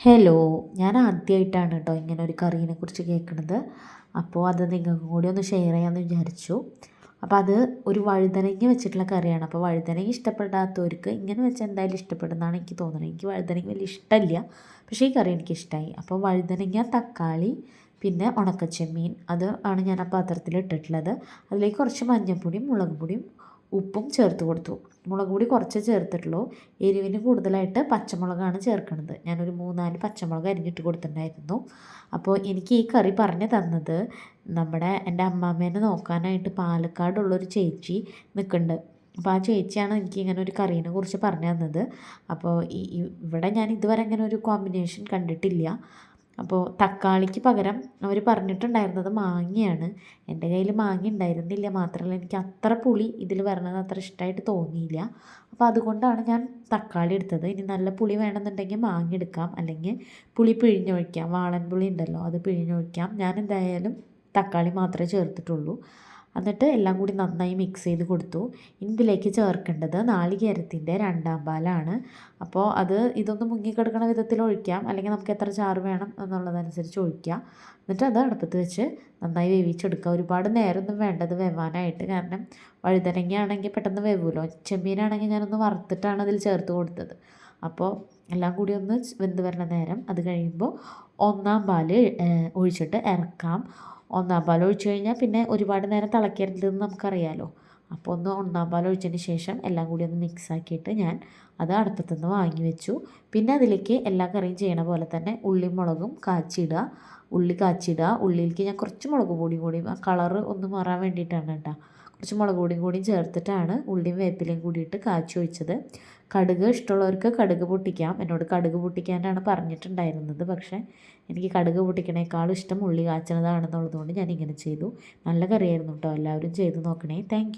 Hello, ഞാൻ ആദ്യമായിട്ടാണ് കേട്ടോ ഇങ്ങനെ ഒരു കറീനെ കുറിച്ച് കേൾക്കുന്നത്. അപ്പോൾ അത് നിങ്ങൾക്കും കൂടി ഒന്ന് ഷെയർ ചെയ്യാമെന്ന് വിചാരിച്ചു. അപ്പോൾ അത് ഒരു വഴുതനങ്ങ വെച്ചിട്ടുള്ള കറിയാണ്. അപ്പോൾ വഴുതനങ്ങ ഇഷ്ടപ്പെടാത്തവർക്ക് ഇങ്ങനെ വെച്ചാൽ എന്തായാലും ഇഷ്ടപ്പെടുന്നതാണ് എനിക്ക് തോന്നുന്നത്. എനിക്ക് വഴുതനങ്ങ വലിയ ഇഷ്ടമില്ല, പക്ഷേ ഈ കറി എനിക്കിഷ്ടമായി. അപ്പോൾ വഴുതനങ്ങ, തക്കാളി, പിന്നെ ഉണക്കച്ചെമ്മീൻ, അത് ആണ് ഞാൻ ആ പാത്രത്തിൽ ഇട്ടിട്ടുള്ളത്. അതിലേക്ക് കുറച്ച് മഞ്ഞൾപ്പൊടിയും മുളക് പൊടിയും ഉപ്പും ചേർത്ത് കൊടുത്തു. മുളക് പൊടി കുറച്ച് ചേർത്തിട്ടുള്ളൂ. എരിവിന് കൂടുതലായിട്ട് പച്ചമുളകാണ് ചേർക്കുന്നത്. ഞാനൊരു 3-4 പച്ചമുളക് അരിഞ്ഞിട്ട് കൊടുത്തിട്ടുണ്ടായിരുന്നു. അപ്പോൾ എനിക്ക് ഈ കറി പറഞ്ഞു തന്നത് എൻ്റെ അമ്മാമ്മേനെ നോക്കാനായിട്ട് പാലക്കാടുള്ളൊരു ചേച്ചി നിൽക്കുന്നുണ്ട്. അപ്പോൾ ആ ചേച്ചിയാണ് എനിക്ക് ഇങ്ങനെ ഒരു കറീനെ കുറിച്ച് പറഞ്ഞു തന്നത്. അപ്പോൾ ഇവിടെ ഞാൻ ഇതുവരെ ഇങ്ങനെ ഒരു കോമ്പിനേഷൻ കണ്ടിട്ടില്ല. അപ്പോൾ തക്കാളിക്ക് പകരം അവർ പറഞ്ഞിട്ടുണ്ടായിരുന്നത് മാങ്ങയാണ്. എൻ്റെ കയ്യിൽ മാങ്ങ ഉണ്ടായിരുന്നില്ല. മാത്രമല്ല എനിക്ക് അത്ര പുളി ഇതിൽ വരണത് അത്ര ഇഷ്ടമായിട്ട് തോന്നിയില്ല. അപ്പോൾ അതുകൊണ്ടാണ് ഞാൻ തക്കാളി എടുത്തത്. ഇനി നല്ല പുളി വേണമെന്നുണ്ടെങ്കിൽ മാങ്ങ എടുക്കാം, അല്ലെങ്കിൽ പുളി പിഴിഞ്ഞൊഴിക്കാം. വാളൻ പുളി ഉണ്ടല്ലോ, അത് പിഴിഞ്ഞൊഴിക്കാം. ഞാൻ എന്തായാലും തക്കാളി മാത്രമേ ചേർത്തിട്ടുള്ളൂ. എന്നിട്ട് എല്ലാം കൂടി നന്നായി മിക്സ് ചെയ്ത് കൊടുത്തു. ഇതിലേക്ക് ചേർക്കേണ്ടത് നാളികേരത്തിൻ്റെ 2-ാം പാലാണ്. അപ്പോൾ ഇതൊന്ന് മുങ്ങിക്കിടക്കണ വിധത്തിൽ ഒഴിക്കാം, അല്ലെങ്കിൽ നമുക്ക് എത്ര ചാറ് വേണം എന്നുള്ളതനുസരിച്ച് ഒഴിക്കാം. എന്നിട്ട് അത് അടുപ്പത്ത് വെച്ച് നന്നായി വേവിച്ചെടുക്കുക. ഒരുപാട് നേരമൊന്നും വേണ്ടത് വേവാനായിട്ട്, കാരണം വഴുതനങ്ങ ആണെങ്കിൽ പെട്ടെന്ന് വേവുമല്ലോ. ചെമ്മീനാണെങ്കിൽ ഞാനൊന്ന് വറുത്തിട്ടാണ് അതിൽ ചേർത്ത് കൊടുത്തത്. അപ്പോൾ എല്ലാം കൂടി ഒന്ന് വെന്ത് വരണ നേരം അത് കഴിയുമ്പോൾ 1-ാം പാൽ ഒഴിച്ചിട്ട് ഇറക്കാം. 1-ാം പാൽ ഒഴിച്ച് കഴിഞ്ഞാൽ പിന്നെ ഒരുപാട് നേരം തിളക്കരുതെന്ന് നമുക്കറിയാമല്ലോ. അപ്പോൾ 1-ാം പാൽ ഒഴിച്ചതിന് ശേഷം എല്ലാം കൂടി ഒന്ന് മിക്സ് ആക്കിയിട്ട് ഞാൻ അത് അടുപ്പത്തു നിന്ന് വാങ്ങി വെച്ചു. പിന്നെ അതിലേക്ക് എല്ലാ കറിയും ചെയ്യണ പോലെ തന്നെ ഉള്ളിയും മുളകും കാച്ചിടുക. ഉള്ളി കാച്ചിടുക. ഉള്ളിയിലേക്ക് ഞാൻ കുറച്ച് മുളക് പൊടിയും കൂടി, ആ കളറ് ഒന്ന് മാറാൻ വേണ്ടിയിട്ടാണ് കേട്ടോ, കുറച്ച് മുളക് പൊടിയും കൂടിയും ചേർത്തിട്ടാണ് ഉള്ളിയും വേപ്പിലയും കൂടിയിട്ട് കാച്ചി ഒഴിച്ചത്. കടുക് ഇഷ്ടമുള്ളവർക്ക് കടുക് പൊട്ടിക്കാം. എന്നോട് കടുക് പൊട്ടിക്കാനാണ് പറഞ്ഞിട്ടുണ്ടായിരുന്നത്, പക്ഷേ എനിക്ക് കടുക് പൊട്ടിക്കണേക്കാളും ഇഷ്ടം ഉള്ളി കാച്ചണതാണെന്നുള്ളത് കൊണ്ട് ഞാൻ ഇങ്ങനെ ചെയ്തു. നല്ല കറിയായിരുന്നു കേട്ടോ. എല്ലാവരും ചെയ്ത് നോക്കണേ. താങ്ക്